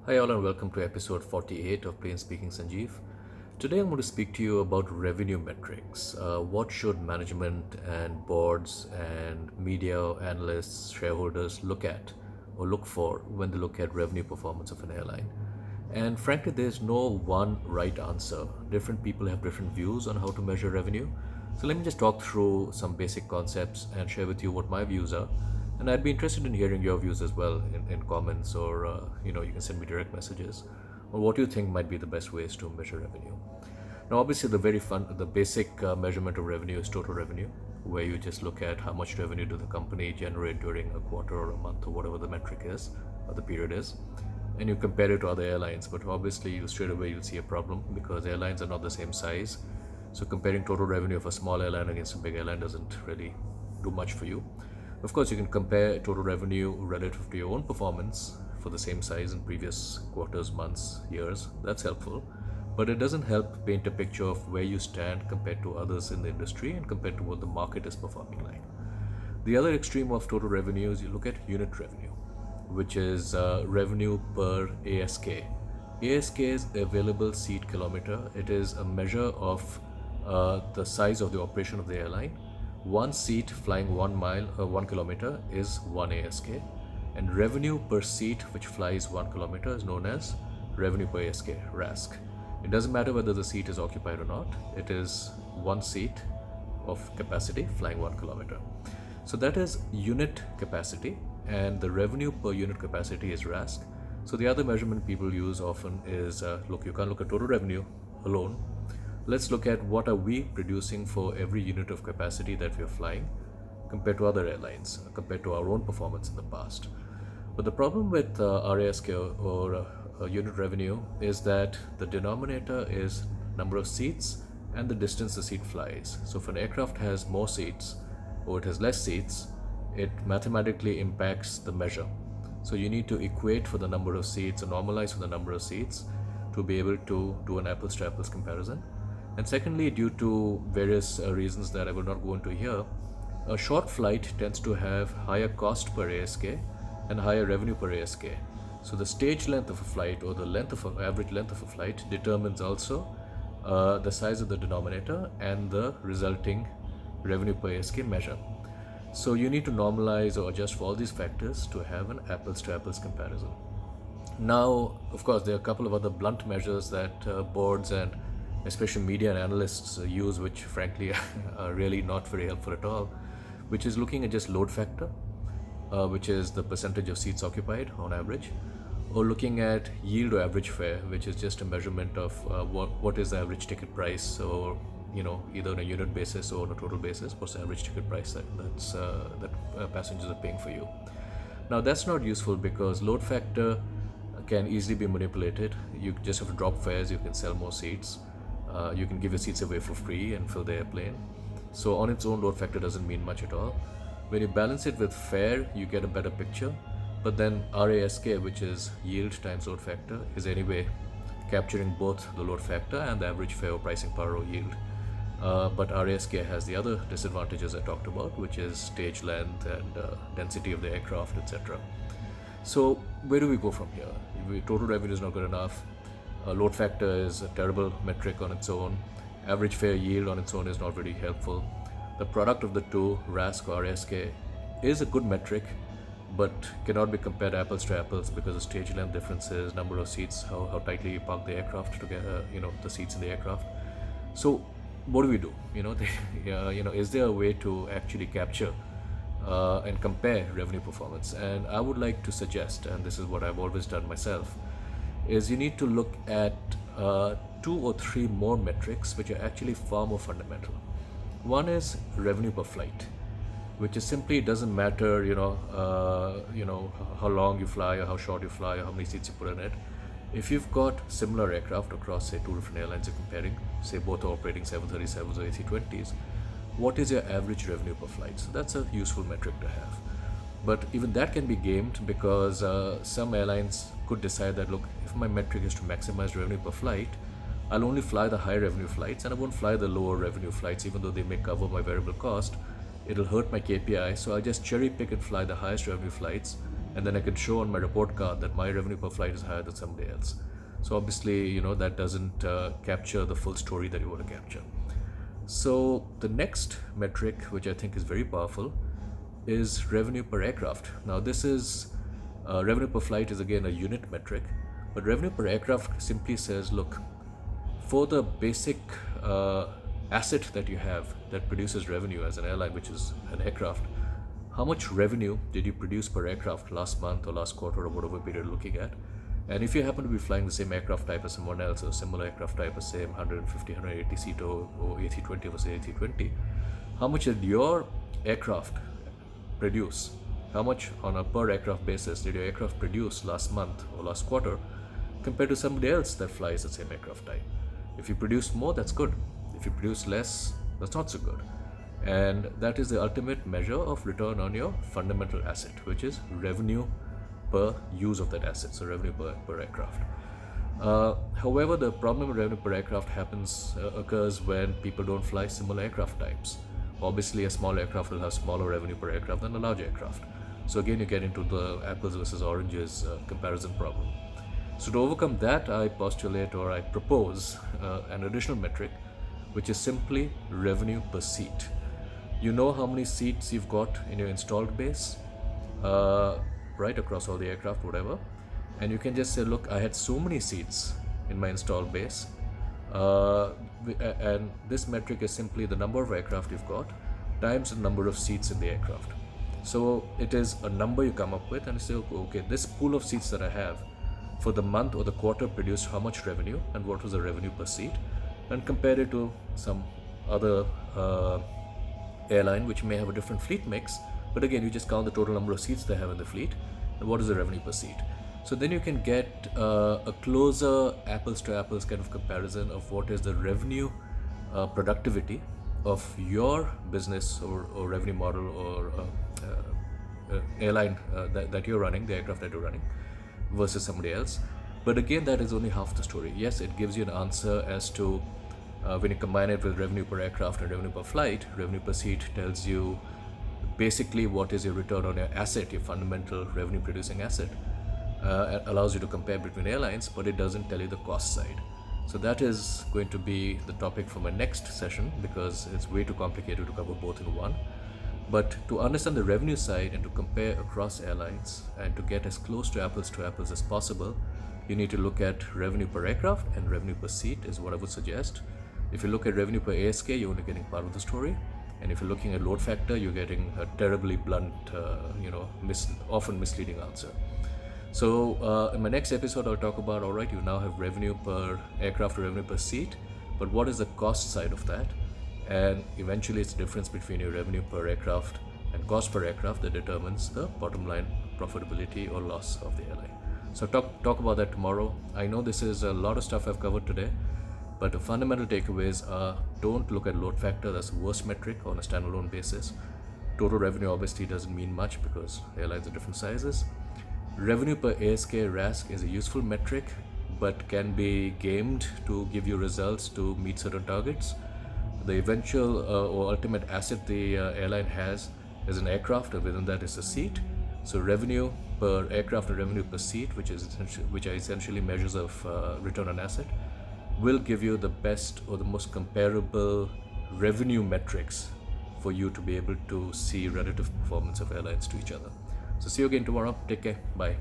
Hi, all, and welcome to episode 48 of Plain Speaking Sanjiv. Today, I'm going to speak to you about revenue metrics. What should management and boards and media analysts, shareholders look at or look for when they look at revenue performance of an airline? And frankly, there's no one right answer. Different people have different views on how to measure revenue. So let me just talk through some basic concepts and share with you what my views are. And I'd be interested in hearing your views as well in comments, or you can send me direct messages on what you think might be the best ways to measure revenue. Now, obviously, the basic measurement of revenue is total revenue, where you just look at how much revenue do the company generate during a quarter or a month or whatever the metric is, or the period is, and you compare it to other airlines. But obviously, you'll see a problem because airlines are not the same size. So comparing total revenue of a small airline against a big airline doesn't really do much for you. Of course, you can compare total revenue relative to your own performance for the same size in previous quarters, months, years. That's helpful. But it doesn't help paint a picture of where you stand compared to others in the industry and compared to what the market is performing like. The other extreme of total revenue is you look at unit revenue, which is revenue per ASK. ASK is available seat kilometer. It is a measure of the size of the operation of the airline. One seat flying 1 mile or 1 kilometer is 1 ASK, and revenue per seat which flies 1 kilometer is known as revenue per ASK, RASK. It doesn't matter whether the seat is occupied or not, it is one seat of capacity flying 1 kilometer. So that is unit capacity, and the revenue per unit capacity is RASK. So the other measurement people use often is look, you can't look at total revenue alone. Let's look at what are we producing for every unit of capacity that we are flying compared to other airlines, compared to our own performance in the past. But the problem with RASK or unit revenue is that the denominator is number of seats and the distance the seat flies. So if an aircraft has more seats or it has less seats, it mathematically impacts the measure. So you need to equate for the number of seats or normalize for the number of seats to be able to do an apples to apples comparison. And secondly, due to various reasons that I will not go into here, a short flight tends to have higher cost per ASK and higher revenue per ASK. So the stage length of a flight, or the average length of a flight, determines also the size of the denominator and the resulting revenue per ASK measure. So you need to normalize or adjust for all these factors to have an apples to apples comparison. Now, of course, there are a couple of other blunt measures that boards and especially media and analysts use, which frankly are really not very helpful at all, which is looking at just load factor, which is the percentage of seats occupied on average, or looking at yield or average fare, which is just a measurement of what is the average ticket price, or either on a unit basis or on a total basis, what's the average ticket price that passengers are paying for you. Now that's not useful because load factor can easily be manipulated. You just have to drop fares, you can sell more seats. You can give your seats away for free and fill the airplane. So on its own, load factor doesn't mean much at all. When you balance it with fare, you get a better picture. But then RASK, which is yield times load factor, is anyway capturing both the load factor and the average fare or pricing power or yield. But RASK has the other disadvantages I talked about, which is stage length and density of the aircraft, etc. So where do we go from here? If total revenue is not good enough. Load factor is a terrible metric on its own. Average fare yield on its own is not really helpful. The product of the two, RASK or RASK, is a good metric, but cannot be compared apples to apples because of stage length differences, number of seats, how tightly you park the aircraft together, the seats in the aircraft. So what do we do? Is there a way to actually capture and compare revenue performance? And I would like to suggest, and this is what I've always done myself, is you need to look at 2 or 3 more metrics which are actually far more fundamental. One is revenue per flight, which is simply, it doesn't matter how long you fly or how short you fly or how many seats you put in it. If you've got similar aircraft across, say, 2 different airlines you're comparing, say both are operating 737s or A320s, what is your average revenue per flight? So that's a useful metric to have. But even that can be gamed because some airlines could decide that, look, if my metric is to maximize revenue per flight, I'll only fly the high revenue flights and I won't fly the lower revenue flights, even though they may cover my variable cost. It'll hurt my KPI, so I'll just cherry pick and fly the highest revenue flights and then I can show on my report card that my revenue per flight is higher than somebody else. So obviously, that doesn't capture the full story that you want to capture. So the next metric, which I think is very powerful, is revenue per aircraft. Now this is revenue per flight is again a unit metric, but revenue per aircraft simply says, look, for the basic asset that you have that produces revenue as an airline, which is an aircraft, how much revenue did you produce per aircraft last month or last quarter or whatever period you're looking at? And if you happen to be flying the same aircraft type as someone else, or similar aircraft type as same 150, 180 seat or A320 versus A320, how much did your aircraft produce? How much on a per aircraft basis did your aircraft produce last month or last quarter compared to somebody else that flies the same aircraft type? If you produce more, that's good. If you produce less, that's not so good. And that is the ultimate measure of return on your fundamental asset, which is revenue per use of that asset, so revenue per aircraft. However, the problem with revenue per aircraft occurs when people don't fly similar aircraft types. Obviously, a small aircraft will have smaller revenue per aircraft than a large aircraft. So again, you get into the apples versus oranges comparison problem. So to overcome that, I postulate or I propose an additional metric, which is simply revenue per seat. You know how many seats you've got in your installed base, right, across all the aircraft, whatever. And you can just say, look, I had so many seats in my installed base. And this metric is simply the number of aircraft you've got times the number of seats in the aircraft. So it is a number you come up with and you say, okay, this pool of seats that I have for the month or the quarter produced how much revenue and what was the revenue per seat, and compare it to some other airline which may have a different fleet mix, but again you just count the total number of seats they have in the fleet and what is the revenue per seat. So then you can get a closer apples to apples kind of comparison of what is the revenue productivity of your business or revenue model or airline that you're running, the aircraft that you're running, versus somebody else. But again, that is only half the story. Yes, it gives you an answer as to when you combine it with revenue per aircraft and revenue per flight. Revenue per seat tells you basically what is your return on your asset, your fundamental revenue producing asset. It allows you to compare between airlines, but it doesn't tell you the cost side. So that is going to be the topic for my next session, because it's way too complicated to cover both in one. But to understand the revenue side and to compare across airlines and to get as close to apples as possible, you need to look at revenue per aircraft and revenue per seat is what I would suggest. If you look at revenue per ASK, you're only getting part of the story. And if you're looking at load factor, you're getting a terribly blunt, often misleading answer. So in my next episode, I'll talk about, all right, you now have revenue per aircraft or revenue per seat, but what is the cost side of that? And eventually it's the difference between your revenue per aircraft and cost per aircraft that determines the bottom line profitability or loss of the airline. So talk about that tomorrow. I know this is a lot of stuff I've covered today, but the fundamental takeaways are, don't look at load factor. That's the worst metric on a standalone basis. Total revenue obviously doesn't mean much because airlines are different sizes. Revenue per ASK RASK is a useful metric, but can be gamed to give you results to meet certain targets. The eventual or ultimate asset the airline has is an aircraft, and within that is a seat. So revenue per aircraft and revenue per seat, which are essentially measures of return on asset, will give you the best or the most comparable revenue metrics for you to be able to see relative performance of airlines to each other. So see you again tomorrow. Take care. Bye.